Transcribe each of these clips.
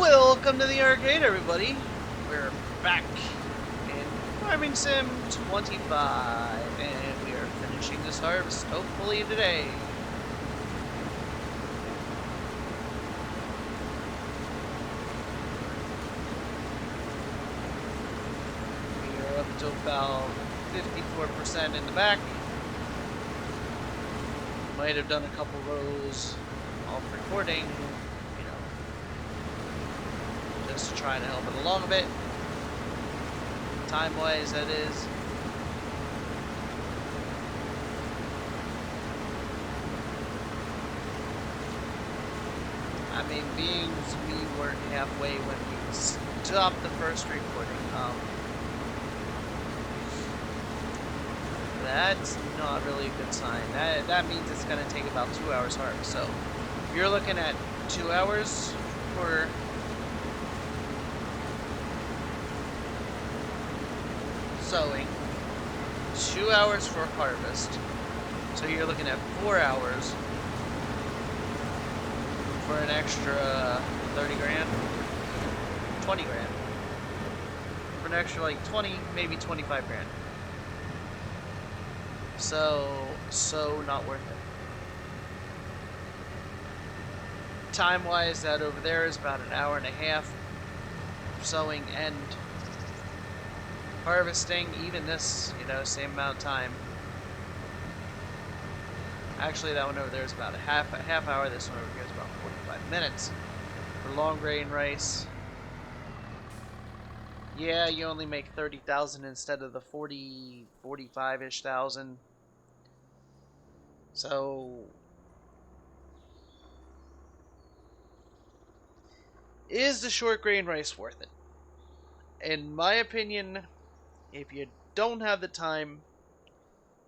Welcome to the arcade, everybody. We're back in Farming Sim 25, and we are finishing this harvest, hopefully today. We are up to about 54% in the back. Might have done a couple rows off recording, just to try to help it along a bit. Time-wise, that is. I mean, being we weren't halfway when we stopped the first recording, that's not really a good sign. That means it's going to take about 2 hours harvest. So you're looking at 2 hours for sowing, 2 hours for harvest. So you're looking at 4 hours for an extra 30 grand, 20 grand. For an extra like 20, maybe 25 grand. So not worth it. Time-wise, that over there is about an hour and a half sowing and harvesting. Even this, same amount of time. Actually, that one over there is about a half hour. This one over here is about 45 minutes for long grain rice. Yeah, you only make 30,000 instead of the 45-ish thousand. So, is the short grain rice worth it? In my opinion, if you don't have the time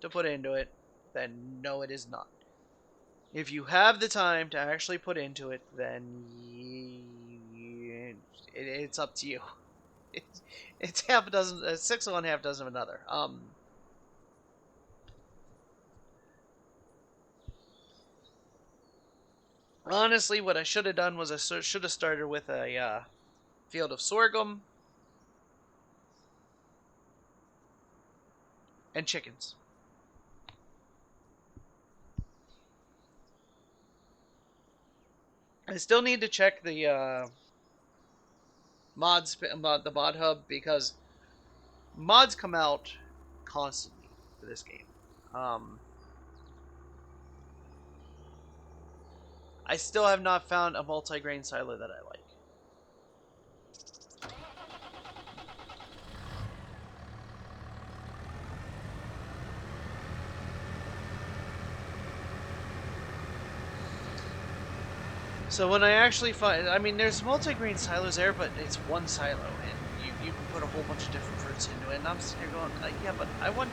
to put into it, then no, it is not. If you have the time to actually put into it, then it's up to you. It's half a dozen, 6 of one, half dozen of another. Honestly, what I should have done was I should have started with a field of sorghum and chickens. I still need to check the the mod hub, because mods come out constantly for this game. I still have not found a multi-grain silo that I like. So when I actually find, I mean, there's multi-grain silos there, but it's one silo, and you can put a whole bunch of different fruits into it. And I'm sitting here going, yeah, but I want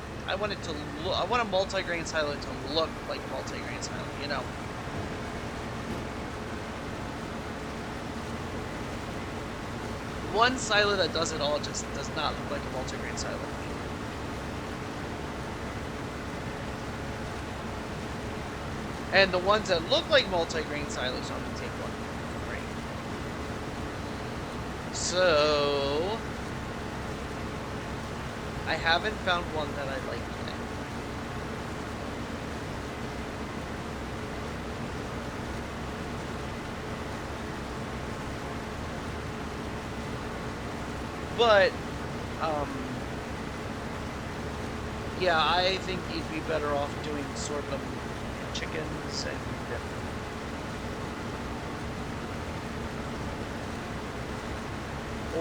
it to look, I want a multi-grain silo to look like a multi-grain silo, One silo that does it all just does not look like a multi-grain silo. And the ones that look like multi-grain silos only take one grain. So I haven't found one that I like yet. But yeah, I think you'd be better off doing sorghum and chickens and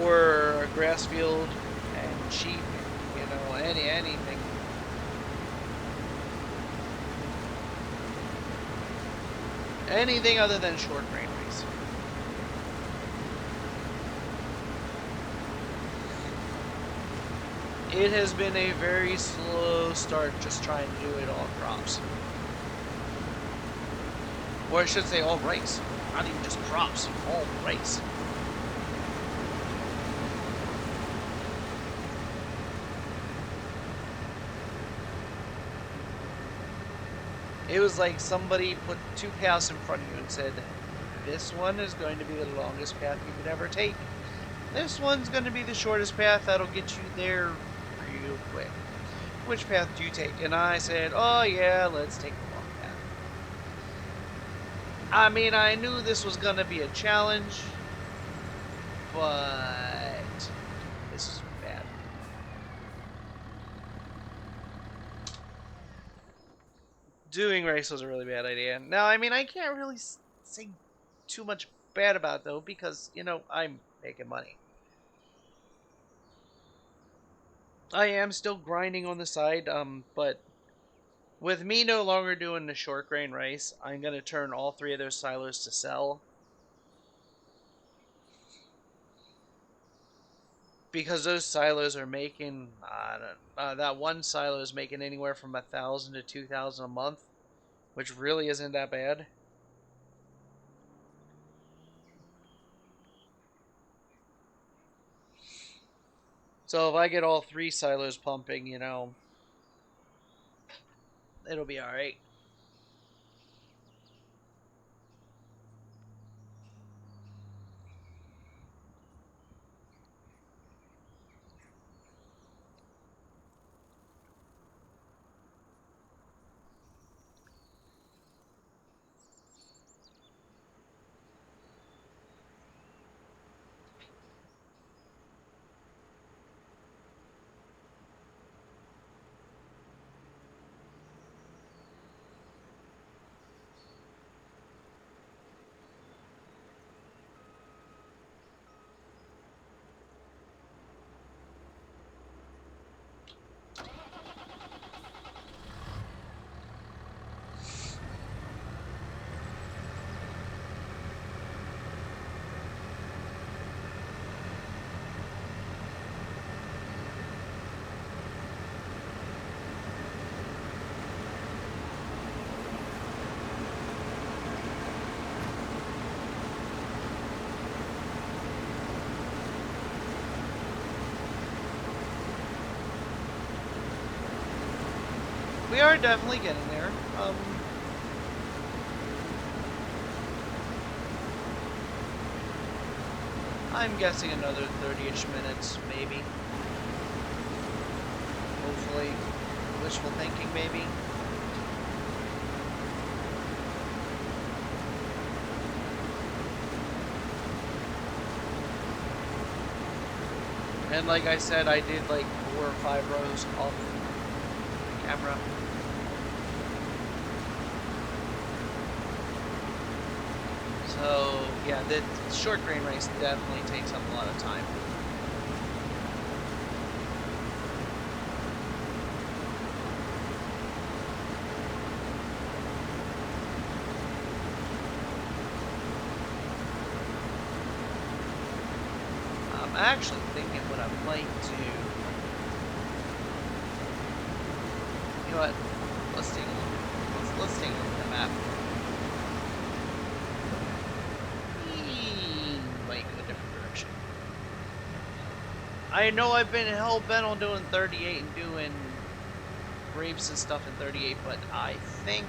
or a grass field and sheep, anything. Anything other than short grain rice. It has been a very slow start just trying to do it all crops. Or I should say all rice. Not even just crops, all rice. It was like somebody put two cows in front of you and said, this one is going to be the longest path you could ever take. This one's going to be the shortest path that'll get you there real quick. Which path do you take? And I said, oh yeah, let's take the long path. I mean, I knew this was going to be a challenge, but this is bad. Doing race was a really bad idea. Now, I mean, I can't really say too much bad about it, though, because, you know, I'm making money. I am still grinding on the side, but with me no longer doing the short grain rice, I'm going to turn all 3 of those silos to sell. Because those silos are making, that one silo is making anywhere from 1,000 to 2,000 a month, which really isn't that bad. So if I get all 3 silos pumping, you know, it'll be alright. We are definitely getting there. I'm guessing another 30-ish minutes, maybe. Hopefully. Wishful thinking, maybe. And like I said, I did like 4 or 5 rows off the camera. So, yeah, the short grain race definitely takes up a lot of time. I'm actually thinking what I might do. You know what? Let's take a look. Let's take a look at the map. Might go a different direction. I know I've been hell bent on doing 38 and doing grapes and stuff in 38, but I think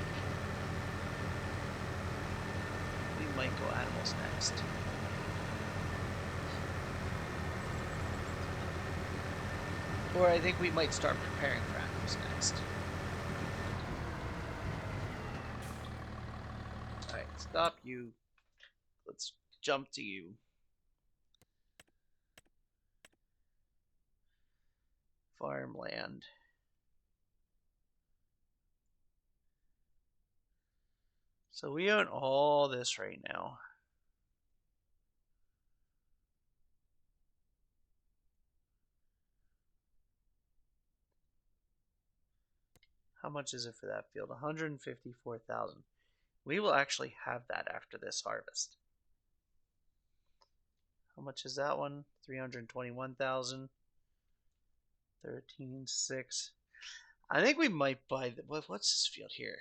we might go animals next. Or I think we might start preparing for animals next. Alright, stop you. Let's jump to you. Farmland. So we own all this right now. How much is it for that field? 154,000. We will actually have that after this harvest. How much is that one? 321,000. 13.6. I think we might buy the, what's this field here?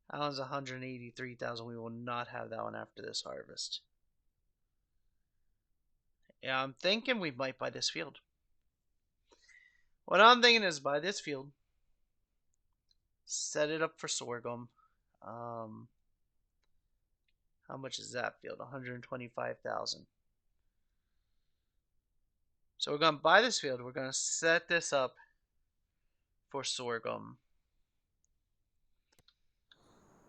That one's 183,000. We will not have that one after this harvest. Yeah, I'm thinking we might buy this field. What I'm thinking is buy this field, set it up for sorghum, How much is that field? 125,000. So we're going to buy this field. We're going to set this up for sorghum.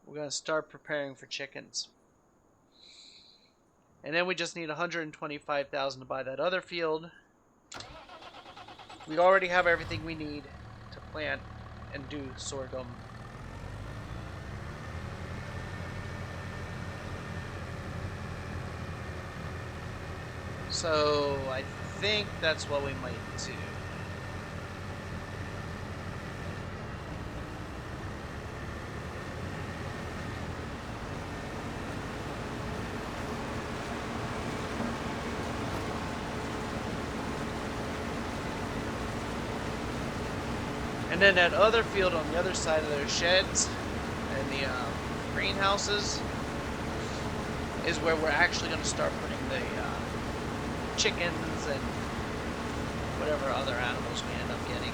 We're going to start preparing for chickens. And then we just need 125,000 to buy that other field. We already have everything we need to plant and do sorghum. So I think that's what we might do. And then that other field on the other side of their sheds and the greenhouses is where we're actually going to start putting the chickens and whatever other animals we end up getting.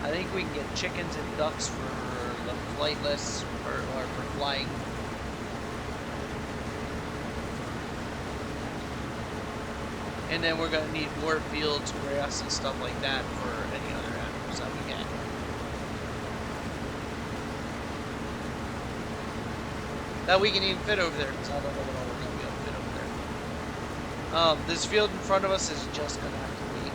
I think we can get chickens and ducks for the flightless or for flying. And then we're going to need more fields, grass, and stuff like that for any other animals that we get. That we can even fit over there, because I don't know what all we're going to be able to fit over there. This field in front of us is just going to have to wait.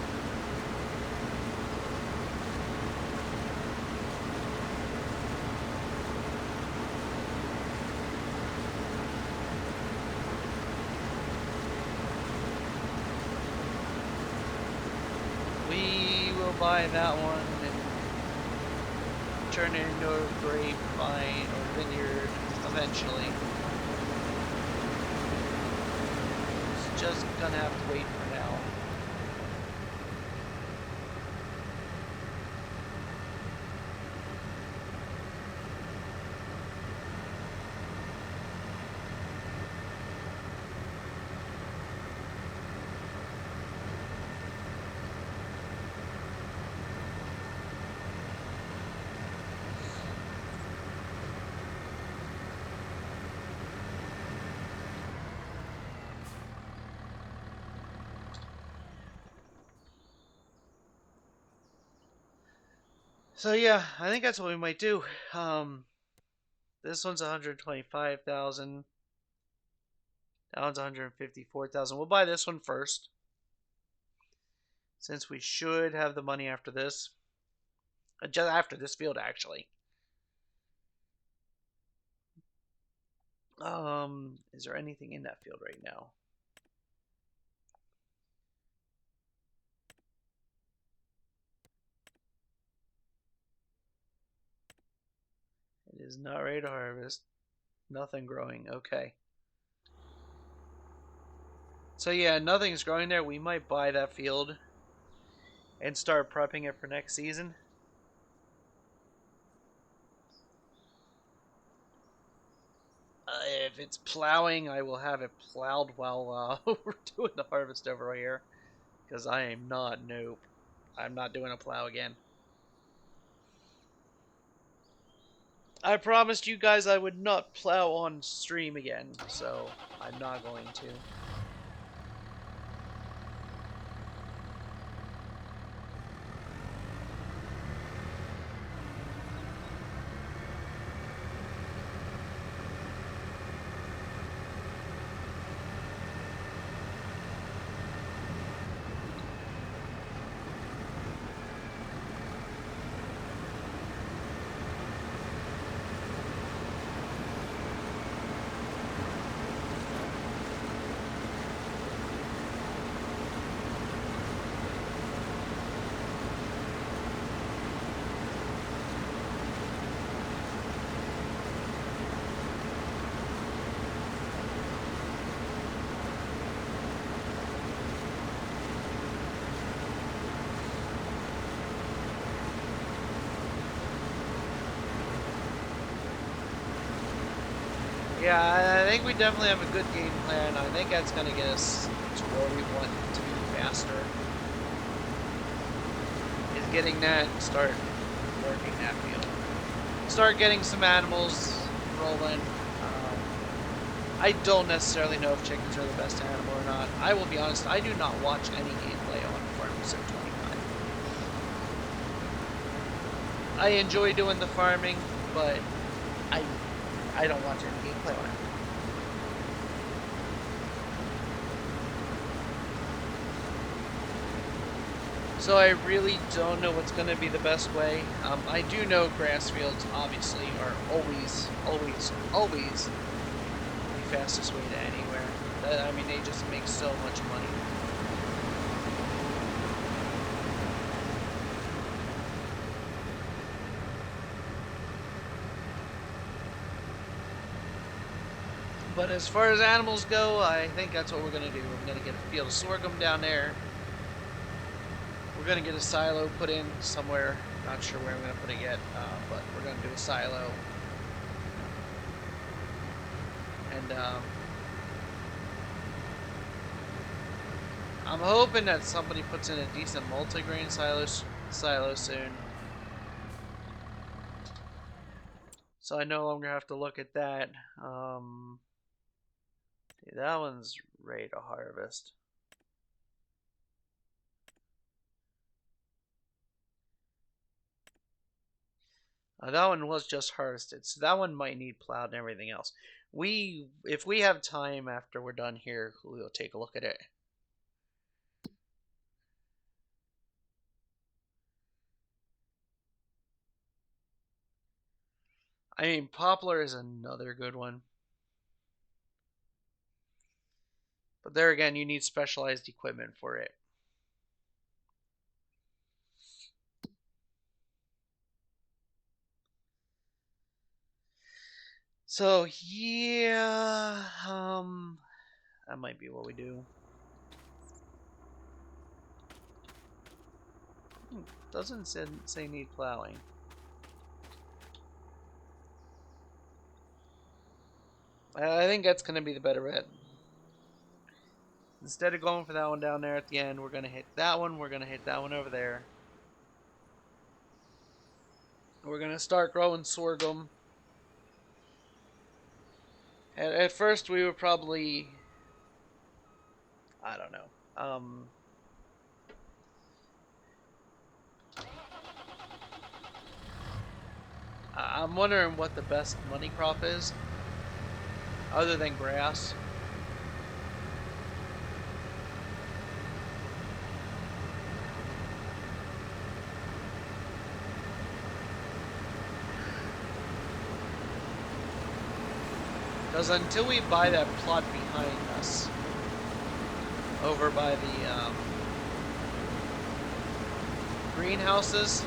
We will buy that one and turn it into a grapevine or vineyard eventually. It's just gonna have to wait for now. So yeah, I think that's what we might do. This one's 125,000. That one's 154,000. We'll buy this one first, since we should have the money after this. Just after this field, actually. Is there anything in that field right now? It is not ready to harvest. Nothing growing. Okay. So yeah, nothing's growing there. We might buy that field and start prepping it for next season. If it's plowing, I will have it plowed while we're doing the harvest over here. Because I am not, nope. I'm not doing a plow again. I promised you guys I would not plow on stream again, so I'm not going to. Yeah, I think we definitely have a good game plan. I think that's going to get us to where we want to be faster. Is getting that and start working that field. start getting some animals rolling. I don't necessarily know if chickens are the best animal or not. I will be honest, I do not watch any gameplay on Farming Sim 25. I enjoy doing the farming, but I don't watch any gameplay on it. So I really don't know what's going to be the best way. I do know grass fields obviously are always the fastest way to anywhere. I mean, they just make so much money. But as far as animals go, I think that's what we're going to do. We're going to get a field of sorghum down there. We're going to get a silo put in somewhere. Not sure where I'm going to put it yet, but we're going to do a silo. And I'm hoping that somebody puts in a decent multigrain silo soon. So I no longer have to look at that. That one's ready to harvest. That one was just harvested, so that one might need plowed and everything else. If we have time after we're done here, we'll take a look at it. I mean, poplar is another good one. But there again, you need specialized equipment for it. So, yeah, that might be what we do. Doesn't say need plowing. I think that's going to be the better bet. Instead of going for that one down there at the end, we're going to hit that one. We're going to hit that one over there. We're going to start growing sorghum. At first, we would probably... I don't know. I'm wondering what the best money crop is, other than grass. Because until we buy that plot behind us, over by the greenhouses,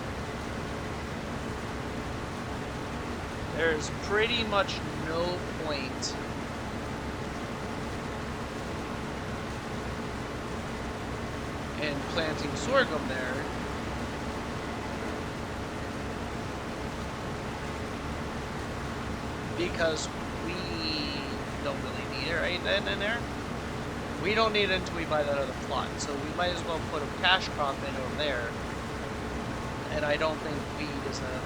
there's pretty much no point in planting sorghum there. Because we don't really need it right then and there. We don't need it until we buy that other plot, so we might as well put a cash crop in over there. And I don't think wheat is a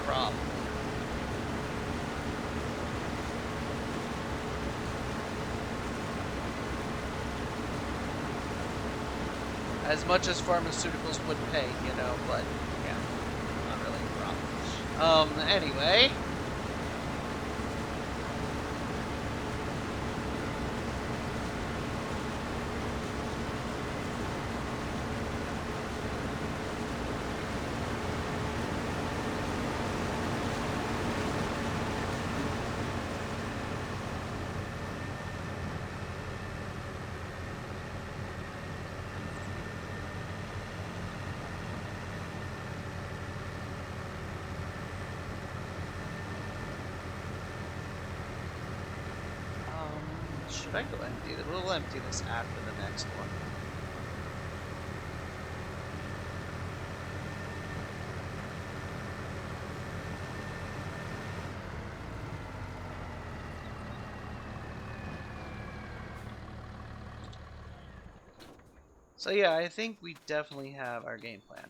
crop. As much as pharmaceuticals would pay, you know, but yeah, not really a crop. Anyway. Should I go empty it? We'll empty this after the next one. So yeah, I think we definitely have our game plan.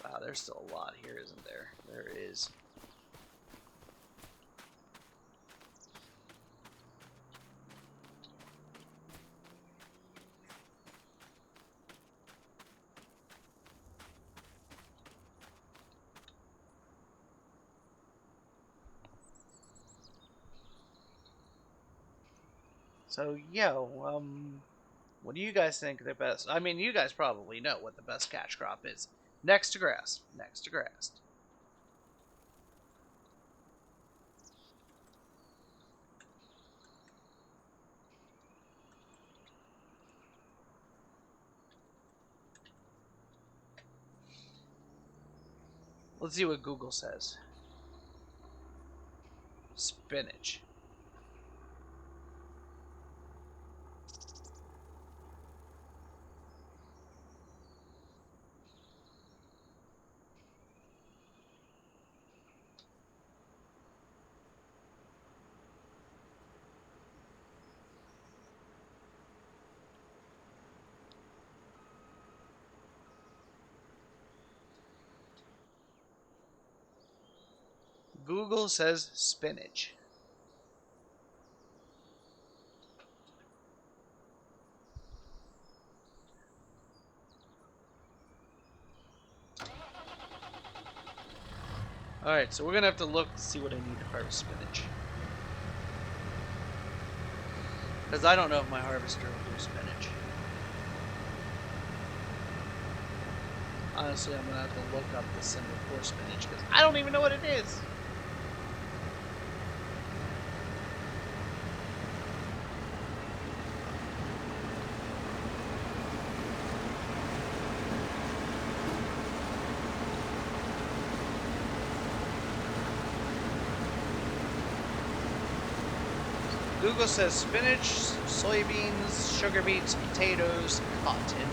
Wow, Wow, there's still a lot here, isn't there? There is. So, what do you guys think the best? I mean, you guys probably know what the best catch crop is. Next to grass. Next to grass. Let's see what Google says. Spinach. Google says spinach. Alright, so we're going to have to look to see what I need to harvest spinach. Because I don't know if my harvester will do spinach. Honestly, I'm going to have to look up the symbol for spinach because I don't even know what it is. Google says spinach, soybeans, sugar beets, potatoes, cotton,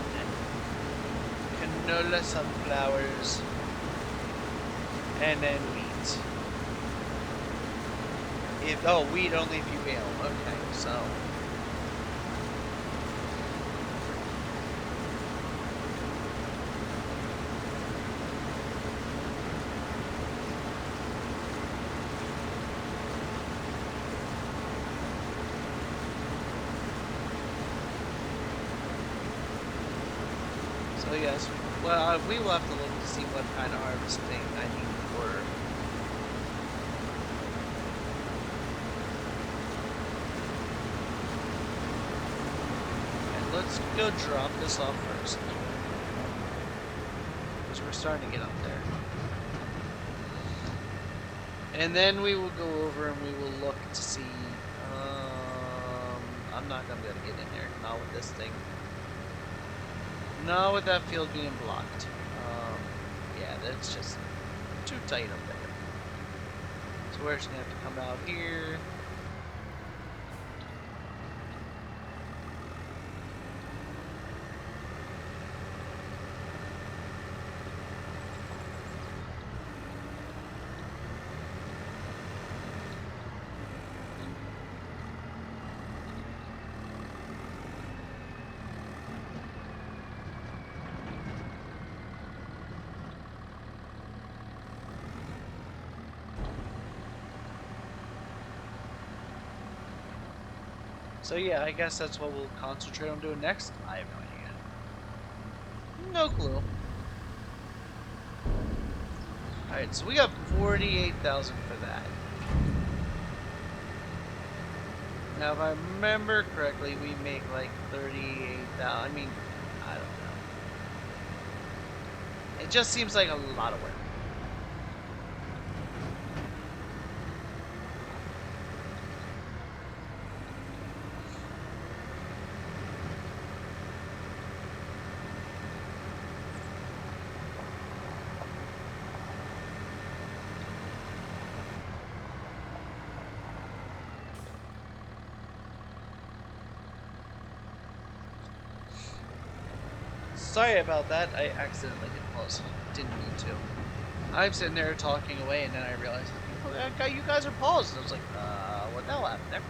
canola, sunflowers, and then wheat. Wheat only if you bail. Okay, so. So yes, well, we will have to look to see what kind of harvesting I need for. And let's go drop this off first, because we're starting to get up there. And then we will go over and we will look to see. I'm not gonna be able to get in there, not with this thing. No, with that field being blocked. Yeah, that's just too tight up there. So we're just gonna have to come out here. So yeah, I guess that's what we'll concentrate on doing next. I have no idea. No clue. Alright, so we got 48,000 for that. Now if I remember correctly, we make like 38,000. I mean, I don't know. It just seems like a lot of work. Sorry about that. I accidentally hit pause. Didn't mean to. I'm sitting there talking away, and then I realized, oh, you guys are paused. I was like, what the hell happened there?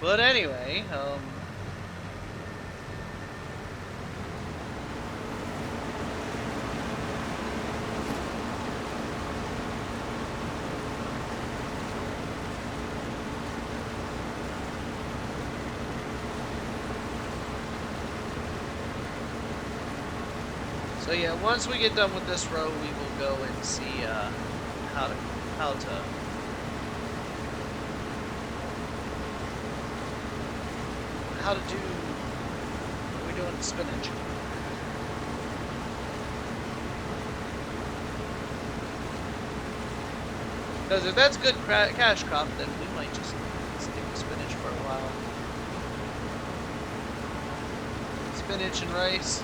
But anyway, So yeah, once we get done with this row, we will go and see how to how to how to do what we do in spinach. Because if that's good cash crop, then we might just stick with spinach for a while. Spinach and rice.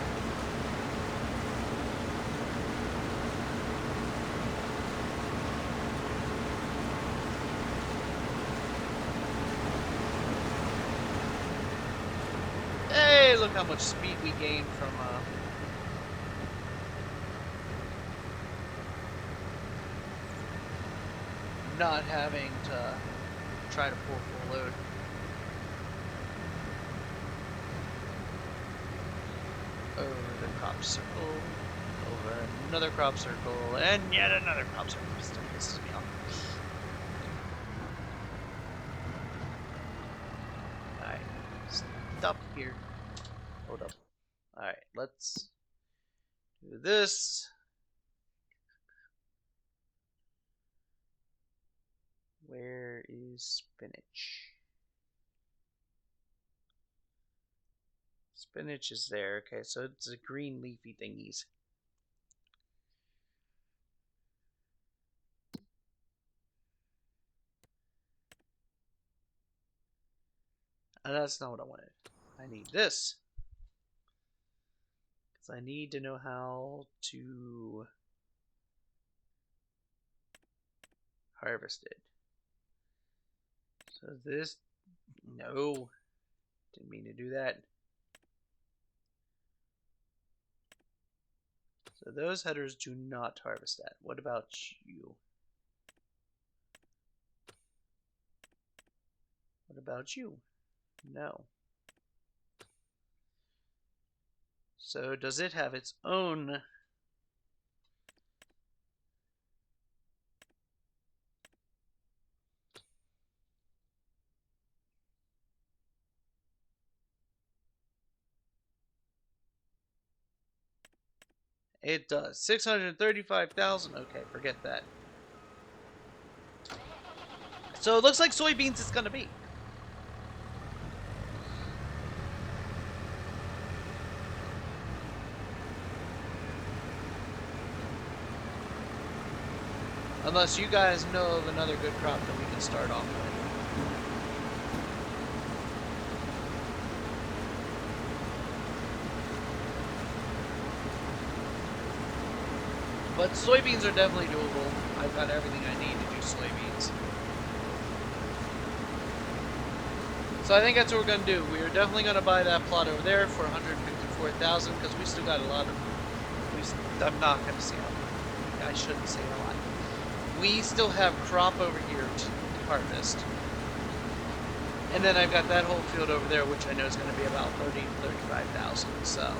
Hey, look how much speed we gained from not having to try to pull full load. Over the crop circle, over another crop circle, and yet another crop circle. Still pisses me off. Alright, stop here. Hold up. Alright, let's do this. Where is spinach? Spinach is there. Okay, so it's the green leafy thingies. And that's not what I wanted. I need this. Because I need to know how to harvest it. So this... No. Didn't mean to do that. So those headers do not harvest that. What about you? What about you? No. So does it have its own... It does. 635,000. Okay, forget that. So it looks like soybeans is going to be. Unless you guys know of another good crop that we can start off with. But soybeans are definitely doable. I've got everything I need to do soybeans. So I think that's what we're going to do. We are definitely going to buy that plot over there for 154,000 because we still got a lot of... I'm not going to say a lot. I shouldn't say a lot. We still have crop over here to harvest. And then I've got that whole field over there, which I know is going to be about 30,000 to 35,000. So...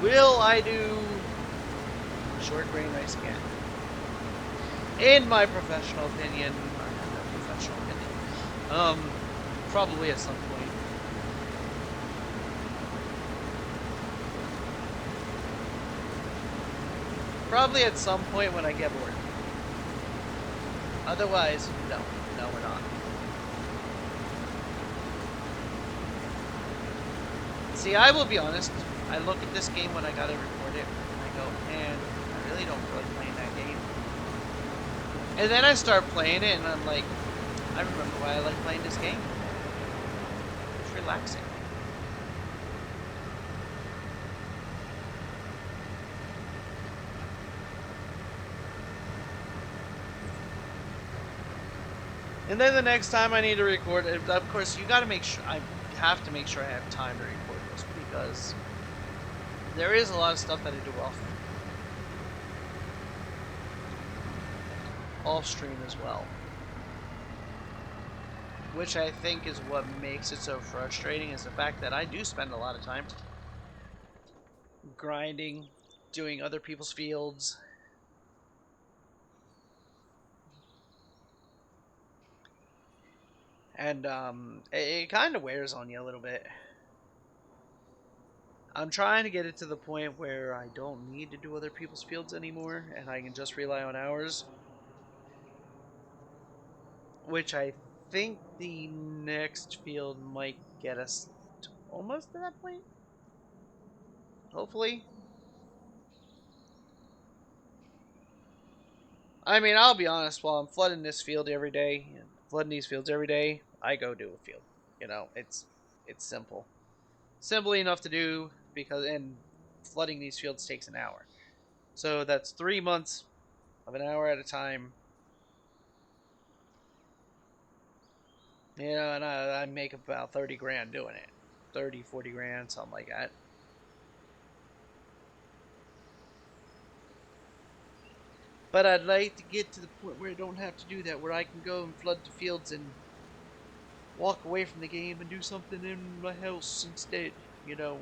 will I do short grain rice again? In my professional opinion, or not professional opinion, probably at some point. Probably at some point when I get bored. Otherwise, no, we're not. See, I will be honest. I look at this game when I gotta record it, and I go, man, I really don't feel like playing that game. And then I start playing it, and I'm like, I remember why I like playing this game. It's relaxing. And then the next time I need to record, of course, you gotta make sure, I have to make sure I have time to record this, because there is a lot of stuff that I do off stream as well, which I think is what makes it so frustrating, is the fact that I do spend a lot of time grinding, doing other people's fields. And it kind of wears on you a little bit. I'm trying to get it to the point where I don't need to do other people's fields anymore, and I can just rely on ours. Which I think the next field might get us almost to that point. Hopefully. I mean, I'll be honest. While I'm flooding this field every day, and flooding these fields every day, I go do a field. You know, it's simple, simply enough to do because and flooding these fields takes an hour. So that's 3 months of an hour at a time. You know, and I make about 30 grand doing it. 30, 40 grand, something like that. But I'd like to get to the point where I don't have to do that, where I can go and flood the fields and walk away from the game and do something in my house instead, you know,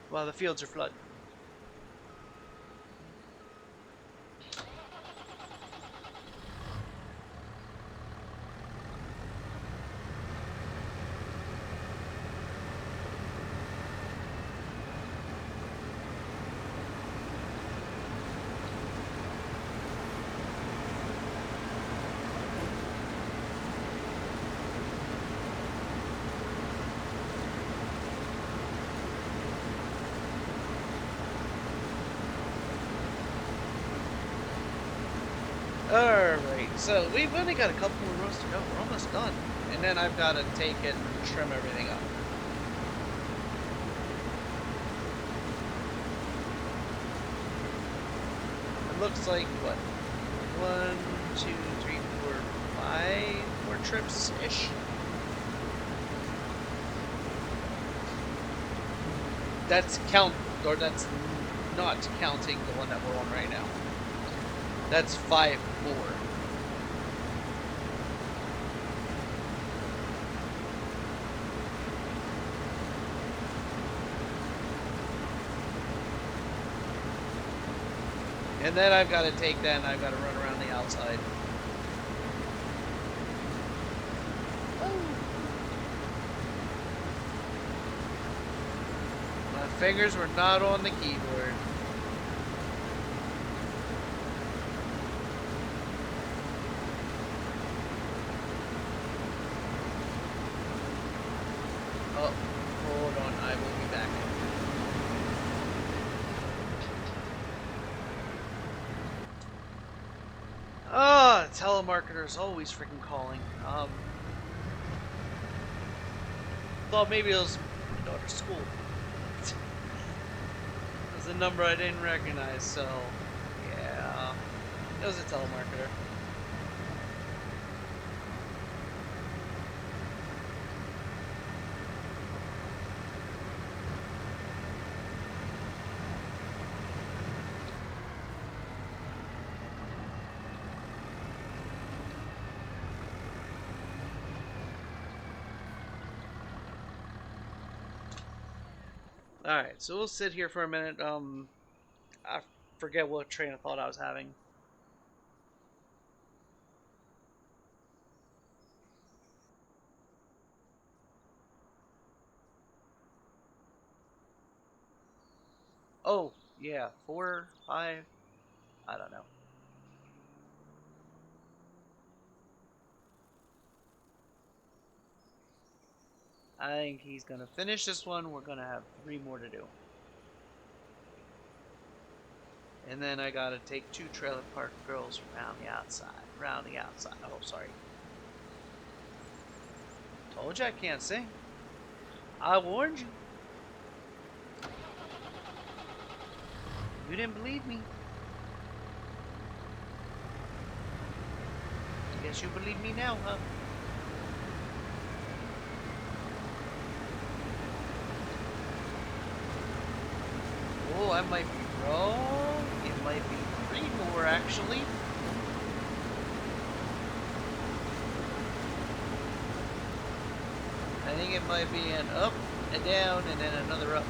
while the fields are flooded. Alright, so we've only got a couple more rows to go. We're almost done. And then I've got to take it and trim everything up. It looks like, what? 1, 2, 3, 4, 5 more trips-ish. That's that's not counting the one that we're on right now. That's 5 more. And then I've got to take that and I've got to run around the outside. My fingers were not on the keyboard. Oh, hold on, I will be back. Ah, telemarketers always freaking calling. Thought maybe it was my daughter's school. It was a number I didn't recognize, so yeah, it was a telemarketer. Alright, so we'll sit here for a minute. I forget what train of thought I was having. Oh, yeah, 4, 5, I don't know. I think he's gonna finish this one. We're gonna have 3 more to do. And then I gotta take 2 trailer park girls around the outside. Around the outside. Oh, sorry. Told you I can't sing. I warned you. You didn't believe me. Guess you believe me now, huh? Oh, I might be wrong. It might be 3 more, actually. I think it might be an up, a down, and then another up.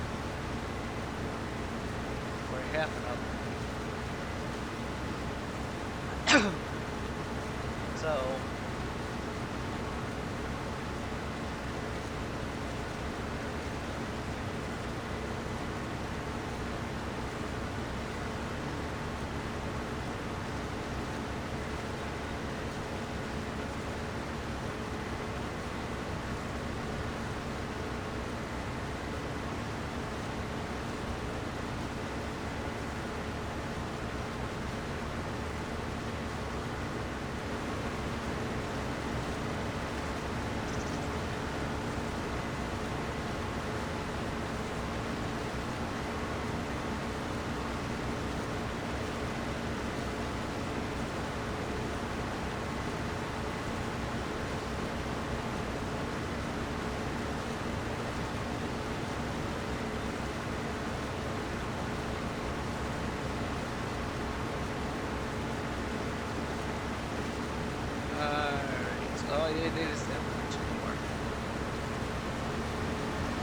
Or half an up. So, It is definitely 2 more.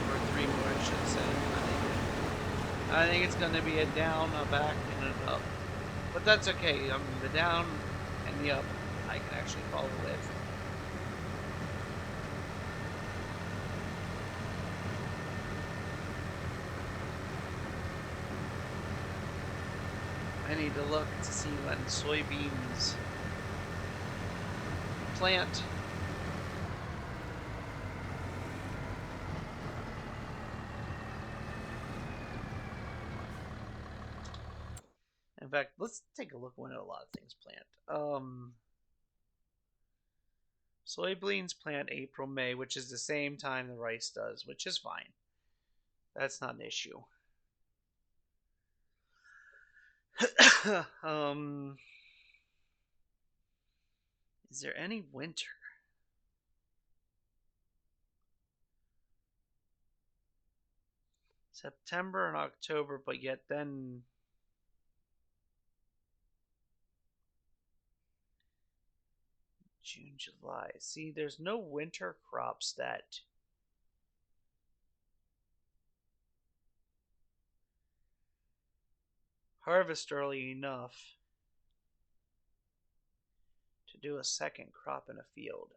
Or 3 more, I should say. I think it's going to be a down, a back, and an up. But that's okay. The down and the up I can actually follow with. I need to look to see when soybeans plant. In fact, let's take a look when a lot of things plant. Soybeans plant April, May, which is the same time the rice does, which is fine. That's not an issue. Is there any winter? September and October, but yet then June, July. See, there's no winter crops that harvest early enough to do a second crop in a field.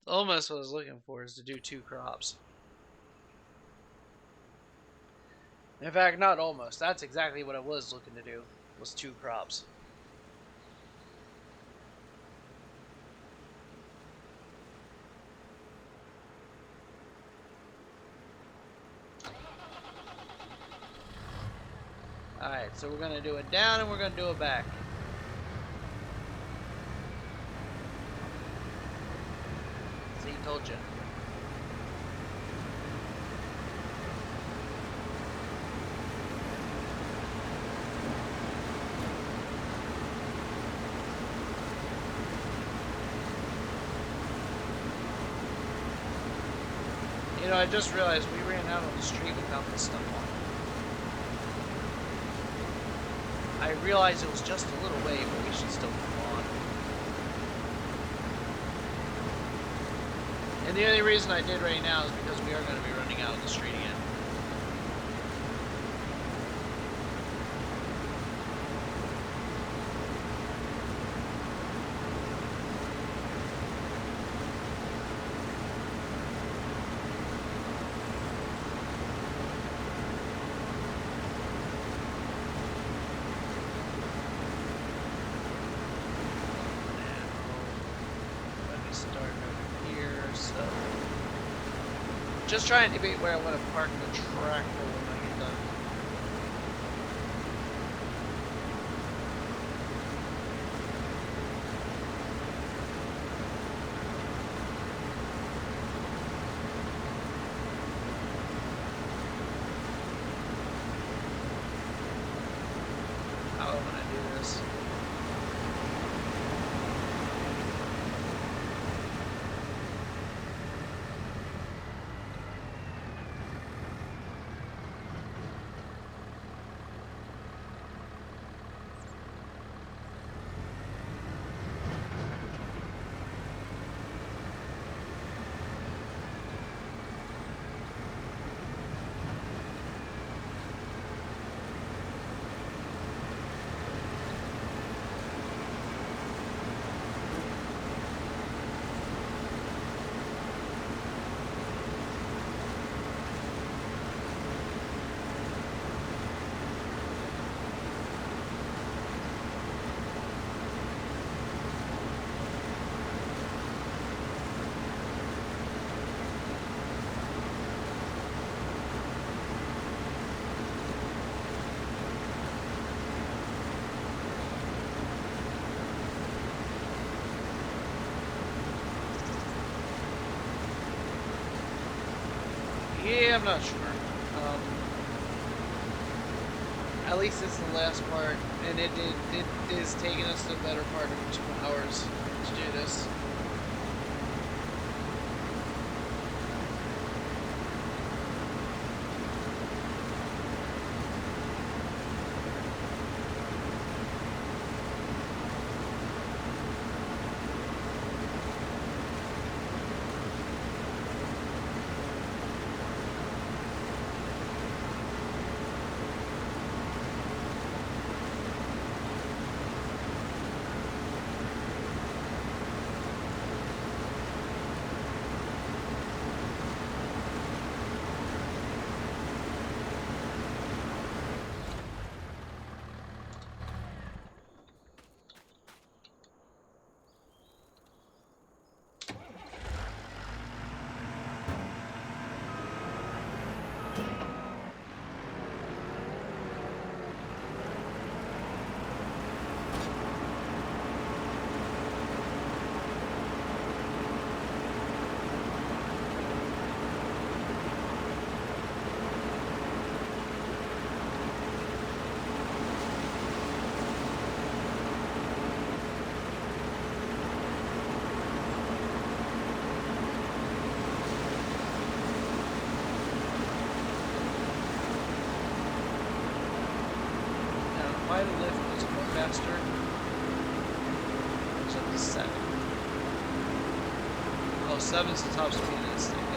Almost what I was looking for is to do 2 crops. In fact, not almost. That's exactly what I was looking to do, was 2 crops. Alright, so we're going to do it down and we're going to do it back. See, told you. You know, I just realized we ran out on the street without this stuff on. I realized it was just a little way, but we should still move on. And the only reason I did right now is because we are going to be running out on the street again. Just trying to debate where I want to park the tractor when I get done. How am I going to do this? Yeah, I'm not sure. At least it's the last part, and it is taking us the better part of 2 hours to do this. Why the lift was more faster? It's up to 7. Oh, 7's the top speed of this thing. Okay.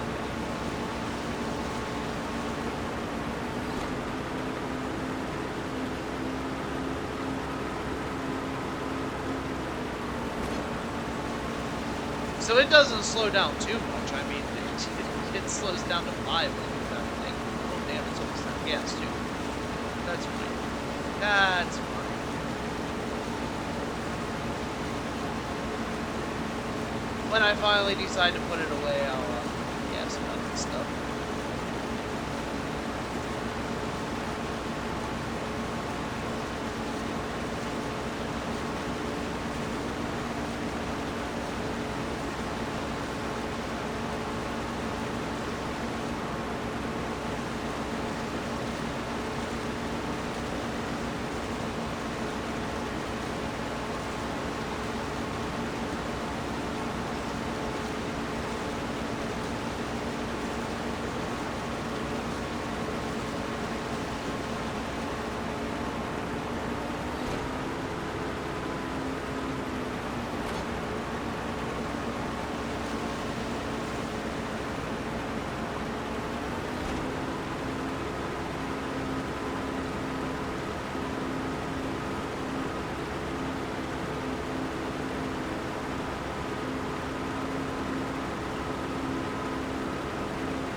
So it doesn't slow down too much. I mean, it slows down to 5 like that thing. Oh damn, it's almost out of gas too. That's fine. That's fine. When I finally decide to put it away, I'll gas it up and stuff.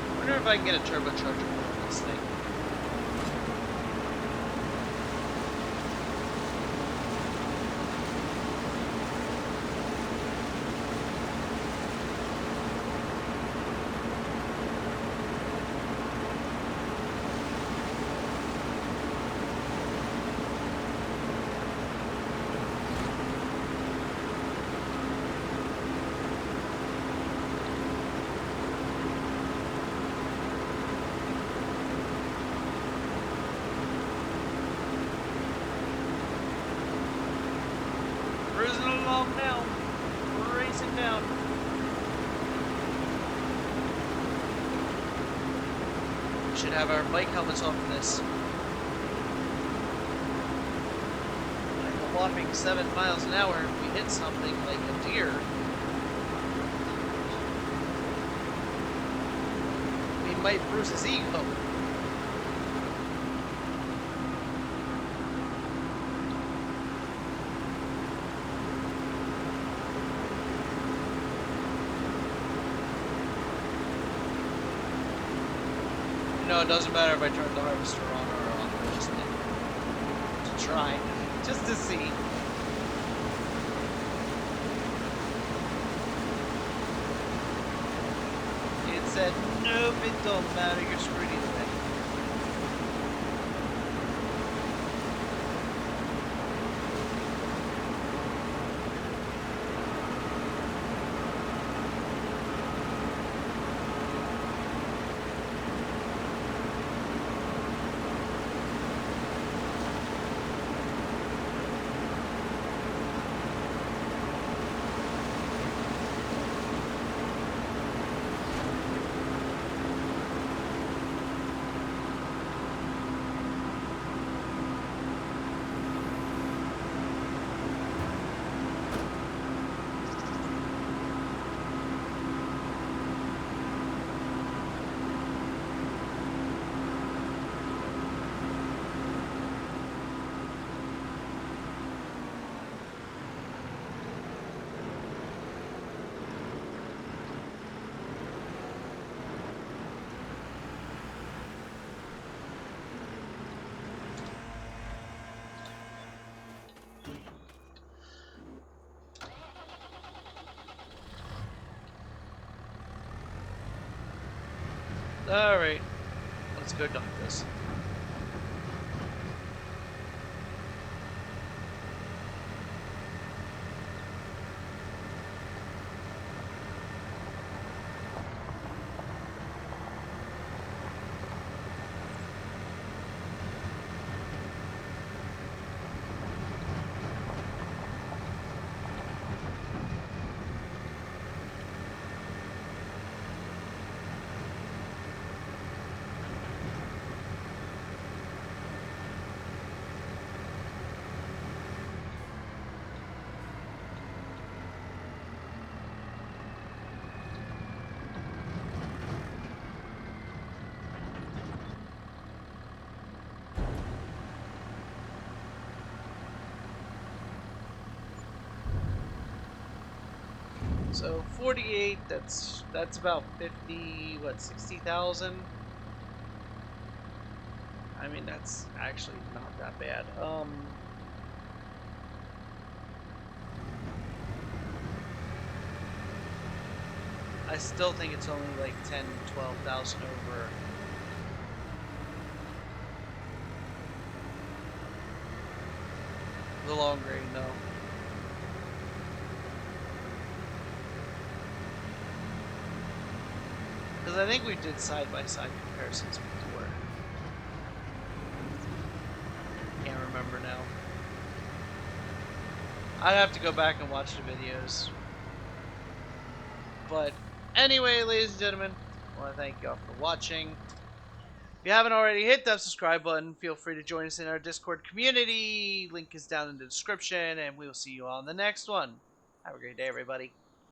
I wonder if I can get a turbocharger on this thing. Cruising along now. Racing down. We should have our bike helmets on for this. Like a whopping 7 miles an hour, if we hit something like a deer, we might bruise his ego. No, it doesn't matter if I turn the harvester on or off. I just need to try, just to see. It said, nope, it don't matter. You're screwed either way. Alright, let's go dump this. So 48, that's about 50, what, 60,000? I mean, that's actually not that bad. I still think it's only like 10, 12,000 over the long grain, though. Because I think we did side-by-side comparisons before. Can't remember now. I'd have to go back and watch the videos. But anyway, ladies and gentlemen, I want to thank you all for watching. If you haven't already, hit that subscribe button. Feel free to join us in our Discord community. Link is down in the description, and we will see you all in the next one. Have a great day, everybody.